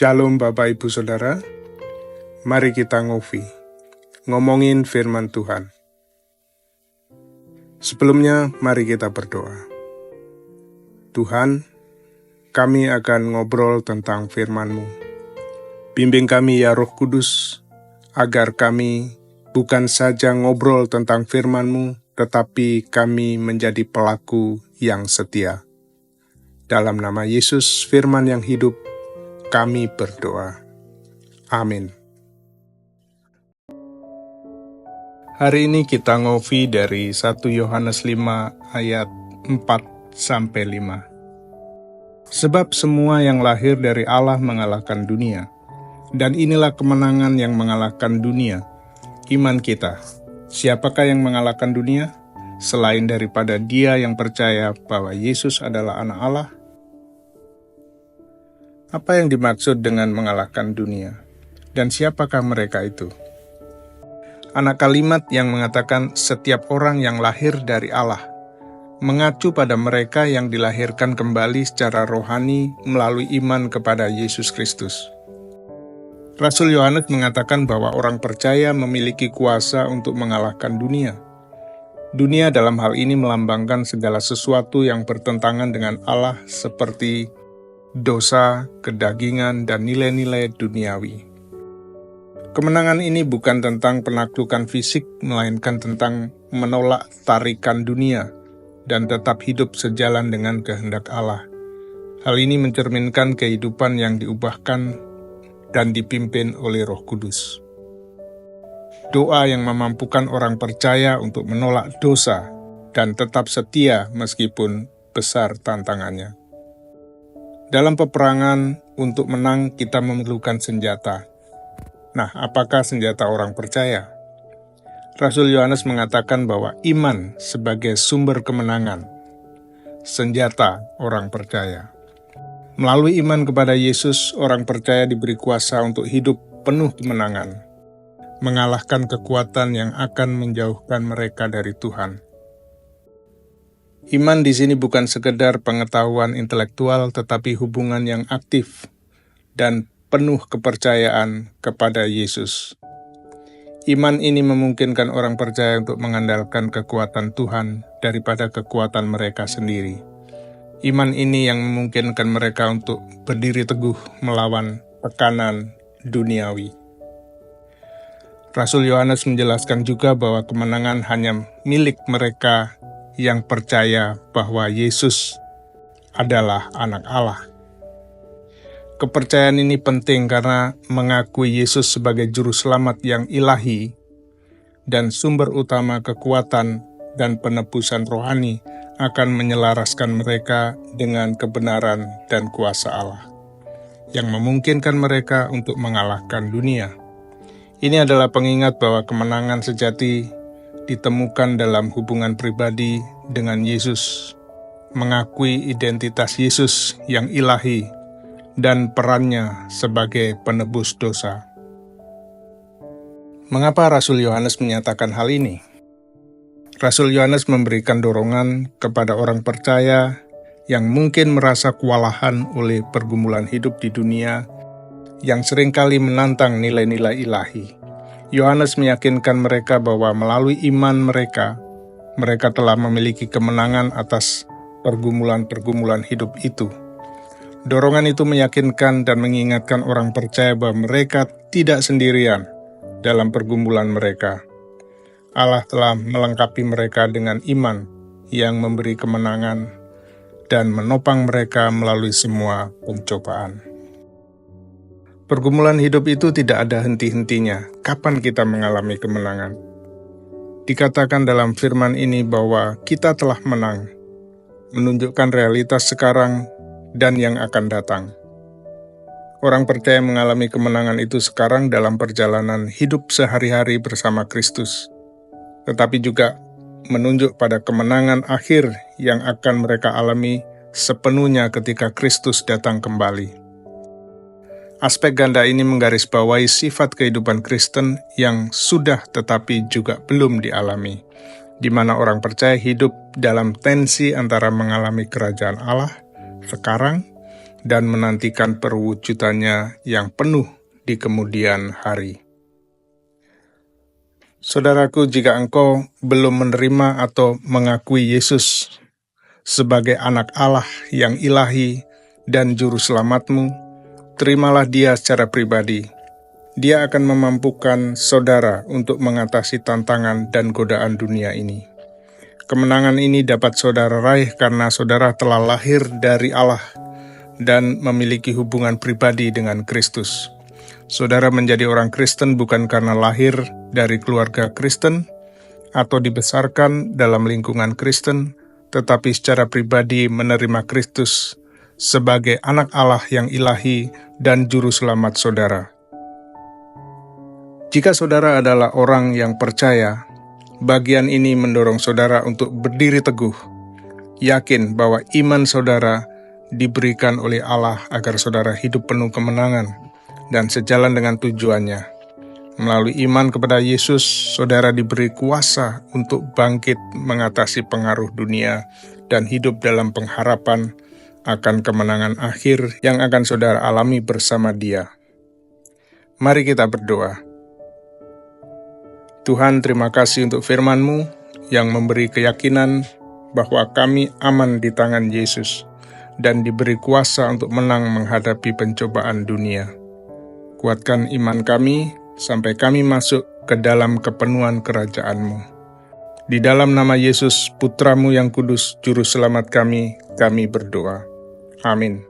Shalom Bapak Ibu Saudara, mari kita ngomongin firman Tuhan. Sebelumnya mari kita berdoa. Tuhan, kami akan ngobrol tentang firman-Mu. Bimbing kami ya Roh Kudus, agar kami bukan saja ngobrol tentang firman-Mu, tetapi kami menjadi pelaku yang setia. Dalam nama Yesus, firman yang hidup, kami berdoa. Amin. Hari ini kita ngopi dari 1 Yohanes 5 ayat 4-5. Sebab semua yang lahir dari Allah mengalahkan dunia, dan inilah kemenangan yang mengalahkan dunia, iman kita. Siapakah yang mengalahkan dunia? Selain daripada dia yang percaya bahwa Yesus adalah anak Allah. Apa yang dimaksud dengan mengalahkan dunia? Dan siapakah mereka itu? Anak kalimat yang mengatakan setiap orang yang lahir dari Allah mengacu pada mereka yang dilahirkan kembali secara rohani melalui iman kepada Yesus Kristus. Rasul Yohanes mengatakan bahwa orang percaya memiliki kuasa untuk mengalahkan dunia. Dunia dalam hal ini melambangkan segala sesuatu yang bertentangan dengan Allah seperti dosa, kedagingan, dan nilai-nilai duniawi. Kemenangan ini bukan tentang penaklukan fisik, melainkan tentang menolak tarikan dunia dan tetap hidup sejalan dengan kehendak Allah. Hal ini mencerminkan kehidupan yang diubahkan dan dipimpin oleh Roh Kudus. Doa yang memampukan orang percaya untuk menolak dosa dan tetap setia meskipun besar tantangannya. Dalam peperangan, untuk menang kita memerlukan senjata. Nah, apakah senjata orang percaya? Rasul Yohanes mengatakan bahwa iman sebagai sumber kemenangan, senjata orang percaya. Melalui iman kepada Yesus, orang percaya diberi kuasa untuk hidup penuh kemenangan, mengalahkan kekuatan yang akan menjauhkan mereka dari Tuhan. Iman di sini bukan sekedar pengetahuan intelektual, tetapi hubungan yang aktif dan penuh kepercayaan kepada Yesus. Iman ini memungkinkan orang percaya untuk mengandalkan kekuatan Tuhan daripada kekuatan mereka sendiri. Iman ini yang memungkinkan mereka untuk berdiri teguh melawan tekanan duniawi. Rasul Yohanes menjelaskan juga bahwa kemenangan hanya milik mereka yang percaya bahwa Yesus adalah anak Allah. Kepercayaan ini penting karena mengakui Yesus sebagai juru selamat yang ilahi dan sumber utama kekuatan dan penebusan rohani akan menyelaraskan mereka dengan kebenaran dan kuasa Allah, yang memungkinkan mereka untuk mengalahkan dunia. Ini adalah pengingat bahwa kemenangan sejati ditemukan dalam hubungan pribadi dengan Yesus, mengakui identitas Yesus yang ilahi dan perannya sebagai penebus dosa. Mengapa Rasul Yohanes menyatakan hal ini? Rasul Yohanes memberikan dorongan kepada orang percaya yang mungkin merasa kewalahan oleh pergumulan hidup di dunia yang seringkali menantang nilai-nilai ilahi. Yohanes meyakinkan mereka bahwa melalui iman mereka telah memiliki kemenangan atas pergumulan-pergumulan hidup itu. Dorongan itu meyakinkan dan mengingatkan orang percaya bahwa mereka tidak sendirian dalam pergumulan mereka. Allah telah melengkapi mereka dengan iman yang memberi kemenangan dan menopang mereka melalui semua pencobaan. Pergumulan hidup itu tidak ada henti-hentinya. Kapan kita mengalami kemenangan? Dikatakan dalam firman ini bahwa kita telah menang, menunjukkan realitas sekarang dan yang akan datang. Orang percaya mengalami kemenangan itu sekarang dalam perjalanan hidup sehari-hari bersama Kristus, tetapi juga menunjuk pada kemenangan akhir yang akan mereka alami sepenuhnya ketika Kristus datang kembali. Aspek ganda ini menggarisbawahi sifat kehidupan Kristen yang sudah tetapi juga belum dialami, di mana orang percaya hidup dalam tensi antara mengalami kerajaan Allah sekarang dan menantikan perwujudannya yang penuh di kemudian hari. Saudaraku, jika engkau belum menerima atau mengakui Yesus sebagai anak Allah yang ilahi dan juru selamatmu, terimalah Dia secara pribadi. Dia akan memampukan saudara untuk mengatasi tantangan dan godaan dunia ini. Kemenangan ini dapat saudara raih karena saudara telah lahir dari Allah dan memiliki hubungan pribadi dengan Kristus. Saudara menjadi orang Kristen bukan karena lahir dari keluarga Kristen atau dibesarkan dalam lingkungan Kristen, tetapi secara pribadi menerima Kristus sebagai anak Allah yang ilahi dan juru selamat saudara. Jika saudara adalah orang yang percaya, bagian ini mendorong saudara untuk berdiri teguh, yakin bahwa iman saudara diberikan oleh Allah agar saudara hidup penuh kemenangan dan sejalan dengan tujuannya. Melalui iman kepada Yesus, saudara diberi kuasa untuk bangkit mengatasi pengaruh dunia dan hidup dalam pengharapan akan kemenangan akhir yang akan saudara alami bersama Dia. Mari kita berdoa. Tuhan, terima kasih untuk firman-Mu yang memberi keyakinan bahwa kami aman di tangan Yesus dan diberi kuasa untuk menang menghadapi pencobaan dunia. Kuatkan iman kami sampai kami masuk ke dalam kepenuhan kerajaan-Mu. Di dalam nama Yesus, Putra-Mu yang kudus, Juru Selamat kami berdoa. Amin.